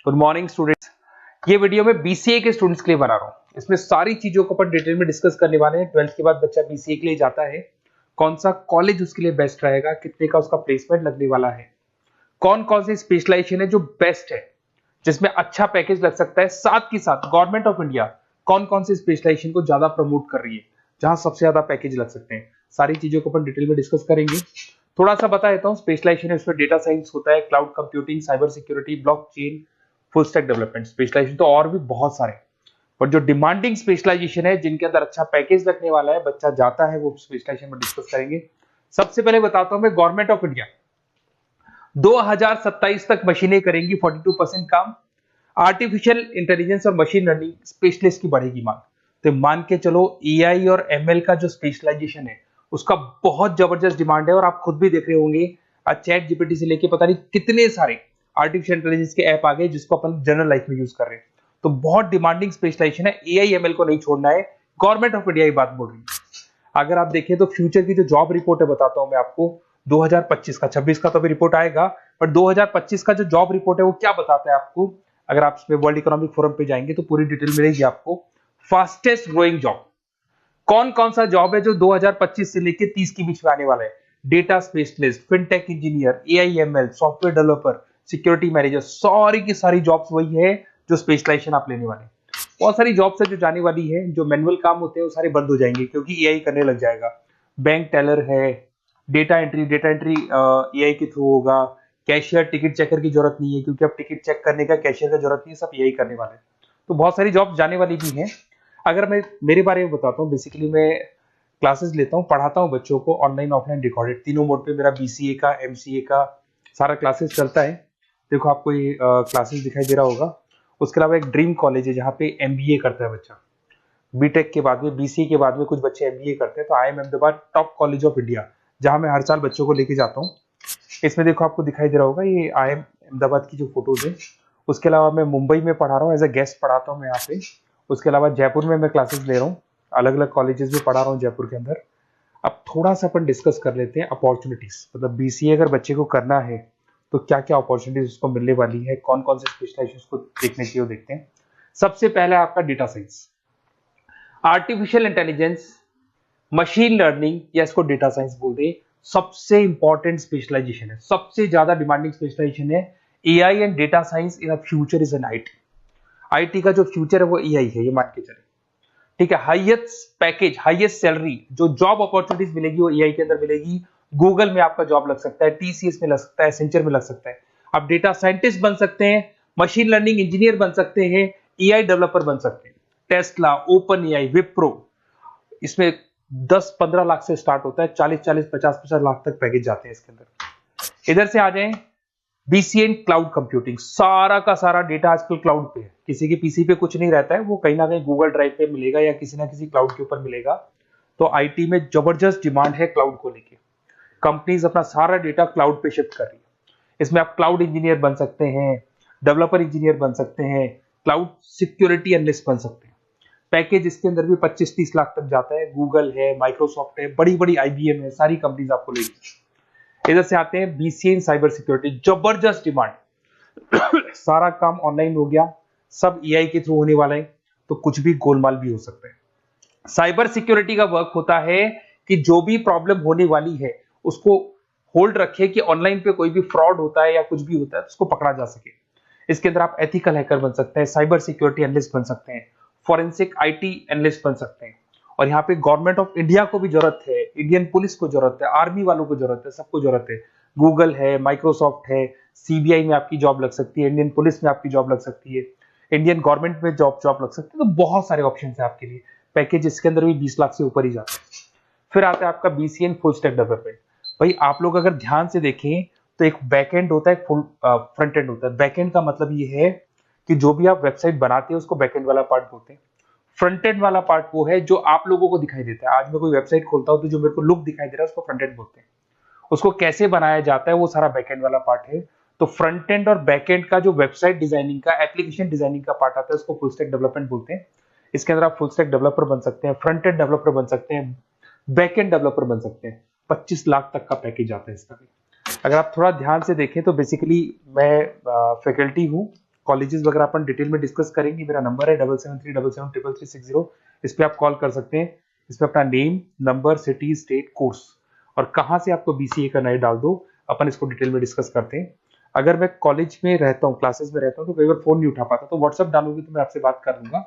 Good morning students. ये video मैं BCA के स्टूडेंट्स के लिए बना रहा हूँ। इसमें सारी चीजों को अपन डिटेल में डिस्कस करने वाले हैं। 12th के बाद बच्चा बीसीए के लिए जाता है, कौन सा कॉलेज उसके लिए बेस्ट रहेगा, कितने का उसका प्लेसमेंट लगने वाला है, कौन कौन सी स्पेशलाइजेशन है जो बेस्ट है, जिसमें अच्छा पैकेज लग सकता है, साथ ही साथ गवर्नमेंट ऑफ इंडिया कौन कौन सी स्पेशलाइजेशन को ज्यादा प्रमोट कर रही है, जहां सबसे ज्यादा पैकेज लग सकते हैं। सारी चीजों को अपन डिटेल में डिस्कस करेंगे। थोड़ा सा बता देता हूँ, स्पेशलाइजेशन इसमें डेटा साइंस होता है, cloud computing, cyber security, blockchain, full stack development. Specialisation तो और भी बहुत सारे, पर जो डिमांडिंग स्पेशलाइजेशन है, जिनके अंदर अच्छा पैकेज लगने वाला है, बच्चा जाता है, वो स्पेशलाइजेशन में डिस्कस करेंगे। सबसे पहले बताता हूं मैं, गवर्नमेंट ऑफ इंडिया 2027 तक मशीनें करेंगी 42% काम। आर्टिफिशियल इंटेलिजेंस और मशीन लर्निंग स्पेशलिस्ट की बढ़ेगी मांग। तो मान के चलो एआई और एमएल का जो स्पेशलाइजेशन है उसका बहुत जबरदस्त डिमांड है। और आप खुद भी देख रहे होंगे, आज चैट जीपीटी से लेके पता नहीं कितने सारे आर्टिफिशियल इंटेलिजेंस के ऐप आ गए जिसको अपन जनरल लाइफ में यूज कर रहे हैं। तो बहुत डिमांडिंग स्पेशलाइजेशन है, एआई एमएल को नहीं छोड़ना है। गवर्नमेंट ऑफ इंडिया ये बात बोल रही है। अगर आप देखें तो फ्यूचर की जो जॉब रिपोर्ट है, बताता हूं मैं आपको 2025 का, 26 का तो अभी रिपोर्ट आएगा, पर 2025 का जो जॉब रिपोर्ट है वो क्या बताता है आपको। अगर आप इसमें वर्ल्ड इकोनॉमिक फोरम पे जाएंगे तो पूरी डिटेल मिलेगी आपको। फास्टेस्ट ग्रोइंग जॉब कौन कौन सा जॉब है जो 2025 से लेके 30 के बीच में आने वाला है। Data specialist, fintech engineer, AIML, software developer, security manager, सारी की सारी जॉब्स वही है जो स्पेशलाइजेशन आप लेने वाले हैं। बहुत सारी जॉब्स है जो जाने वाली है, जो मैनुअल काम होते हैं वो सारे बंद हो जाएंगे क्योंकि एआई करने लग जाएगा। बैंक टेलर है, डेटा एंट्री एआई के थ्रू होगा। कैशियर, टिकट चेकर की जरूरत नहीं है क्योंकि अब टिकट चेक करने का कैशियर का जरूरत नहीं है, सब एआई करने वाले हैं। तो बहुत सारी जॉब्स जाने वाली भी हैं। अगर मैं मेरे बारे में बताता हूँ, बेसिकली मैं क्लासेस लेता हूँ, पढ़ाता हूँ बच्चों को, ऑनलाइन ऑफलाइन रिकॉर्डेड, तीनों मोड पे मेरा बीसीए का, एमसीए का सारा क्लासेस चलता है। देखो आपको ये क्लासेस दिखाई दे रहा होगा। उसके अलावा एक ड्रीम कॉलेज है जहाँ पे एमबीए करता है बच्चा। बीटेक के बाद में, बीसीए के बाद में कुछ बच्चे एमबीए करते हैं। तो IIM Ahmedabad top college of India, जहाँ मैं हर साल बच्चों को लेके जाता हूँ। इसमें देखो आपको दिखाई दे रहा होगा ये IIM अहमदाबाद की जो फोटोज है। उसके अलावा मैं मुंबई में पढ़ा रहा हूँ, एज अ गेस्ट पढ़ाता हूँ मैं यहाँ पे। उसके अलावा जयपुर में मैं क्लासेस ले रहा हूँ, अलग अलग कॉलेजेस में पढ़ा रहा हूँ जयपुर के अंदर। अब थोड़ा सा अपन डिस्कस कर लेते हैं अपॉर्चुनिटीज, मतलब बीसीए अगर बच्चे को करना है तो क्या क्या अपॉर्चुनिटीज उसको मिलने वाली है, कौन कौन से स्पेशलाइजेशन को देखने चाहिए वो देखते हैं। सबसे पहले आपका data science, artificial intelligence, machine learning, या इसको डेटा साइंस बोल दे, सबसे इंपॉर्टेंट स्पेशलाइजेशन है, सबसे ज्यादा डिमांडिंग स्पेशलाइजेशन है। AI and data science in future is an IT. IT का जो फ्यूचर है वो एआई है, ये मान के चले। ठीक है, हाईएस्ट पैकेज, हाईएस्ट सैलरी, जो जॉब अपॉर्चुनिटीज मिलेगी वो एआई के अंदर मिलेगी। गूगल में आपका जॉब लग सकता है, टीसीएस में लग सकता है, एसेंचर में लग सकता है। आप डेटा साइंटिस्ट बन सकते हैं, मशीन लर्निंग इंजीनियर बन सकते हैं, एआई डेवलपर बन सकते हैं। टेस्ला, ओपन एआई, विप्रो, इसमें 10-15 लाख से स्टार्ट होता है, 40-40, 50-50 लाख तक पैकेज जाते हैं इसके अंदर। इधर से आ जाएं, बीसीए इन क्लाउड कंप्यूटिंग, सारा का सारा डेटा आजकल क्लाउड पे है, किसी के पीसी पे कुछ नहीं रहता है, वो कहीं ना कहीं गूगल ड्राइव पे मिलेगा या किसी ना किसी क्लाउड के ऊपर मिलेगा। तो आईटी में जबरदस्त डिमांड है क्लाउड को लेके। कंपनीज अपना सारा डेटा क्लाउड पे शिफ्ट कर रही है। इसमें आप क्लाउड इंजीनियर बन सकते हैं, डेवलपर इंजीनियर बन सकते हैं, क्लाउड सिक्योरिटी एनालिस्ट बन सकते हैं। पैकेज इसके अंदर भी 25-30 लाख तक जाता है। गूगल है, माइक्रोसॉफ्ट है, बड़ी बड़ी आईबीएम है, सारी कंपनीज आपको लेगी। इधर से आते हैं बीसीए इन साइबर सिक्योरिटी, जबरदस्त डिमांड। सारा काम ऑनलाइन हो गया, सब एआई के थ्रू होने वाला है, तो कुछ भी गोलमाल भी हो सकता है। साइबर सिक्योरिटी का वर्क होता है कि जो भी प्रॉब्लम होने वाली है उसको होल्ड रखे कि ऑनलाइन पे कोई भी फ्रॉड होता है या कुछ भी होता है तो उसको पकड़ा जा सके। इसके अंदर आप एथिकल हैकर बन सकते हैं, साइबर सिक्योरिटी एनालिस्ट बन सकते हैं, फॉरेंसिक आईटी एनालिस्ट बन सकते हैं। और यहाँ पे गवर्नमेंट ऑफ इंडिया को भी जरूरत है, इंडियन पुलिस को जरूरत है, आर्मी वालों को जरूरत है, सबको जरूरत है। गूगल है, माइक्रोसॉफ्ट है, सीबीआई में आपकी जॉब लग सकती है, इंडियन पुलिस में आपकी जॉब लग सकती है, इंडियन गवर्नमेंट में जॉब लग सकती है। तो बहुत सारे ऑप्शन है आपके लिए। पैकेज इसके अंदर भी 20 लाख से ऊपर ही जाता है। फिर आता है आपका BCA in full stack development. भाई आप लोग अगर ध्यान से देखें तो एक बैकएंड होता है, एक फुल फ्रंट एंड होता है। बैकएंड का मतलब ये है कि जो भी आप वेबसाइट बनाते हैं उसको बैकएंड वाला पार्ट बोलते हैं। फ्रंट एंड वाला पार्ट वो है जो आप लोगों को दिखाई देता है। आज मैं कोई वेबसाइट खोलता हूं तो जो मेरे को लुक दिखाई दे रहा है उसको फ्रंट एंड बोलते हैं। उसको कैसे बनाया जाता है वो सारा बैकएंड वाला पार्ट है। तो फ्रंट एंड और बैकएंड का जो वेबसाइट डिजाइनिंग का, एप्लीकेशन डिजाइनिंग का पार्ट आता है उसको फुल स्टैक डेवलपमेंट बोलते हैं। इसके अंदर आप फुल स्टैक डेवलपर बन सकते हैं, फ्रंट एंड डेवलपर बन सकते हैं, बैकएंड डेवलपर बन सकते हैं। 25 लाख तक का पैकेज आता है इसका भी। अगर आप थोड़ा ध्यान से देखें तो बेसिकली मैं फैकल्टी हूँ कॉलेजेस वगैरह अपन डिटेल में डिस्कस करेंगे। मेरा नंबर है 7737733360, इस पे आप कॉल कर सकते हैं। इसमें अपना name, number, city, state, course और कहाँ से आपको बीसीए करना है डाल दो, अपन इसको डिटेल में डिस्कस करते हैं। अगर मैं कॉलेज में रहता हूँ, क्लासेस में रहता हूँ, तो कई बार फोन नहीं उठा पाता, तो व्हाट्सअप डालोगे तो मैं आपसे बात कर लूंगा।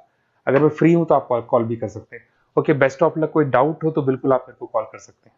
अगर मैं फ्री हूँ तो आप कॉल भी कर सकते हैं। Okay, best of luck. कोई डाउट हो तो बिल्कुल आप मेरे को कॉल कर सकते हैं।